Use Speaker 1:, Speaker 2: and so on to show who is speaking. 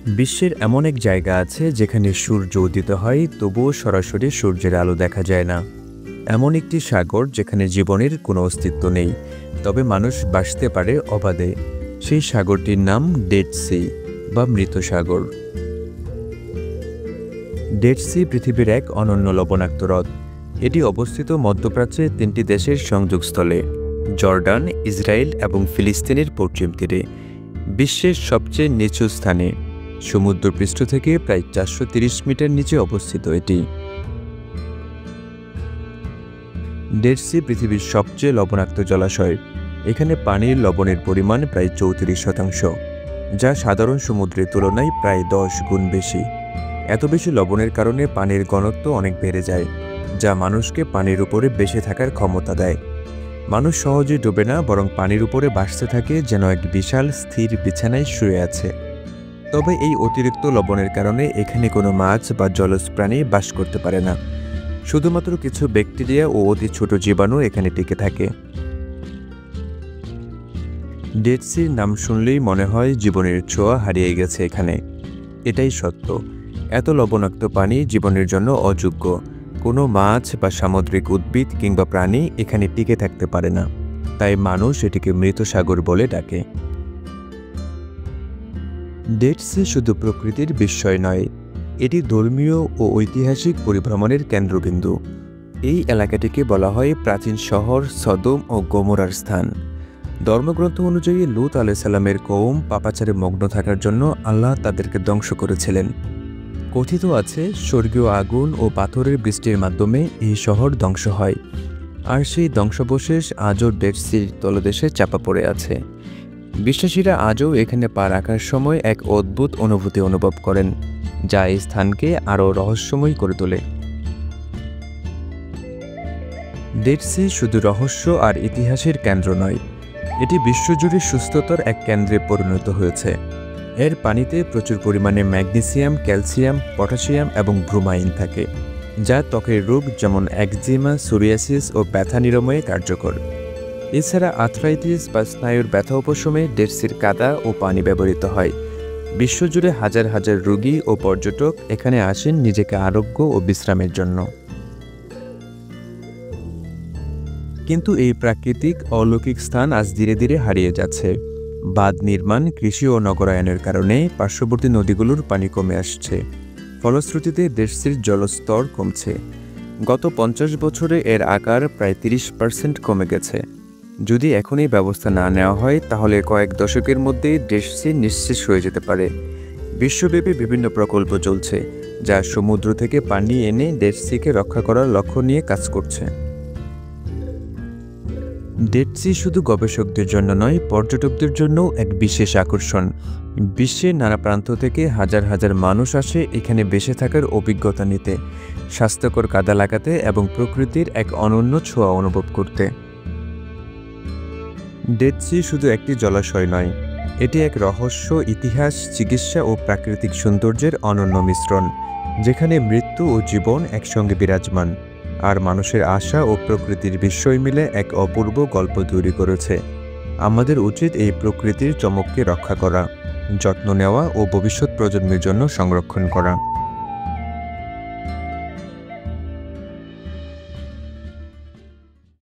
Speaker 1: বিশ্বের এমন এক জায়গা আছে যেখানে সূর্য উদিত হয় তবুও সরাসরি সূর্যের আলো দেখা যায় না। এমন একটি সাগর যেখানে জীবনের কোনো অস্তিত্ব নেই, তবে মানুষ বাঁচতে পারে অবাধে। সেই সাগরটির নাম ডেড সি বা মৃত সাগর। ডেড সি পৃথিবীর এক অনন্য লবণাক্ত হ্রদ। এটি অবস্থিত মধ্যপ্রাচ্যের ৩টি দেশের সংযোগস্থলে, জর্ডান, ইসরায়েল এবং ফিলিস্তিনের পশ্চিম তীরে, বিশ্বের সবচেয়ে নিচু স্থানে, সমুদ্রপৃষ্ঠ থেকে প্রায় ৪৩০ মিটার নিচে অবস্থিত এটি। ডেড সি পৃথিবীর সবচেয়ে লবণাক্ত জলাশয়। এখানে পানির লবণের পরিমাণ প্রায় ৩৪%, যা সাধারণ সমুদ্রের তুলনায় প্রায় ১০ গুণ বেশি। এত বেশি লবণের কারণে পানির ঘনত্ব অনেক বেড়ে যায়, যা মানুষকে পানির উপরে বেঁচে থাকার ক্ষমতা দেয়। মানুষ সহজে ডুবে না, বরং পানির উপরে ভাসতে থাকে যেন এক বিশাল স্থির বিছানায় শুয়ে আছে। তবে এই অতিরিক্ত লবণের কারণে এখানে কোনো মাছ বা জলজ প্রাণী বাস করতে পারে না। শুধুমাত্র কিছু ব্যাকটেরিয়া ও অতি ছোট জীবাণু এখানে টিকে থাকে। ডেড সির নাম শুনলেই মনে হয় জীবনের ছোঁয়া হারিয়ে গেছে এখানে। এটাই সত্য, এত লবণাক্ত পানি জীবনের জন্য অযোগ্য। কোনো মাছ বা সামুদ্রিক উদ্ভিদ কিংবা প্রাণী এখানে টিকে থাকতে পারে না, তাই মানুষ এটিকে মৃত সাগর বলে ডাকে। ডেড সি শুধু প্রকৃতির বিস্ময় নয়, এটি ধর্মীয় ও ঐতিহাসিক পরিভ্রমণের কেন্দ্রবিন্দু। এই এলাকাটিকে বলা হয় প্রাচীন শহর সদম ও গমোরার স্থান। ধর্মগ্রন্থ অনুযায়ী লূত আলাইহিসসালামের কওম পাপাচারে মগ্ন থাকার জন্য আল্লাহ তাদেরকে ধ্বংস করেছিলেন। কথিত আছে স্বর্গীয় আগুন ও পাথরের বৃষ্টির মাধ্যমে এই শহর ধ্বংস হয়, আর সেই ধ্বংসাবশেষ আজও ডেড সির তলদেশে চাপা পড়ে আছে। বিশ্বাসীরা আজও এখানে পা রাখার সময় এক অদ্ভুত অনুভূতি অনুভব করেন, যা এই স্থানকে আরও রহস্যময় করে তোলে। ডেড সি শুধু রহস্য আর ইতিহাসের কেন্দ্র নয়, এটি বিশ্বজুড়ে সুস্থতার এক কেন্দ্রে পরিণত হয়েছে। এর পানিতে প্রচুর পরিমাণে ম্যাগনেসিয়াম, ক্যালসিয়াম, পটাশিয়াম এবং ব্রোমাইন থাকে, যা ত্বকের রোগ যেমন একজিমা, সোরিয়াসিস ও ব্যথা নিরাময়ে কার্যকর। এছাড়া আর্থ্রাইটিস বা স্নায়ুর ব্যথা উপশমে ডেড সির কাদা ও পানি ব্যবহৃত হয়। বিশ্বজুড়ে হাজার হাজার রোগী ও পর্যটক এখানে আসেন নিজেকে আরোগ্য ও বিশ্রামের জন্য। কিন্তু এই প্রাকৃতিক অলৌকিক স্থান আজ ধীরে ধীরে হারিয়ে যাচ্ছে। বাঁধ নির্মাণ, কৃষি ও নগরায়নের কারণে পার্শ্ববর্তী নদীগুলোর পানি কমে আসছে। ফলশ্রুতিতে ডেড সির জলস্তর কমছে। গত ৫০ বছরে এর আকার প্রায় ৩০% কমে গেছে। যদি এখনই ব্যবস্থা না নেওয়া হয়, তাহলে কয়েক দশকের মধ্যেই ডেড সি নিঃশেষ হয়ে যেতে পারে। বিশ্বব্যাপী বিভিন্ন প্রকল্প চলছে, যা সমুদ্র থেকে পানি এনে ডেড সিকে রক্ষা করার লক্ষ্য নিয়ে কাজ করছে। ডেড সি শুধু গবেষকদের জন্য নয়, পর্যটকদের জন্যও এক বিশেষ আকর্ষণ। বিশ্বের নানা প্রান্ত থেকে হাজার হাজার মানুষ আসে এখানে বেঁচে থাকার অভিজ্ঞতা নিতে, স্বাস্থ্যকর কাদা লাগাতে এবং প্রকৃতির এক অনন্য ছোঁয়া অনুভব করতে। ডেড সি শুধু একটি জলাশয় নয়, এটি এক রহস্য, ইতিহাস, চিকিৎসা ও প্রাকৃতিক সৌন্দর্যের অনন্য মিশ্রণ, যেখানে মৃত্যু ও জীবন একসঙ্গে বিরাজমান, আর মানুষের আশা ও প্রকৃতির বিস্ময় মিলে এক অপূর্ব গল্প তৈরি করেছে। আমাদের উচিত এই প্রকৃতির চমককে রক্ষা করা, যত্ন নেওয়া ও ভবিষ্যৎ প্রজন্মের জন্য সংরক্ষণ করা।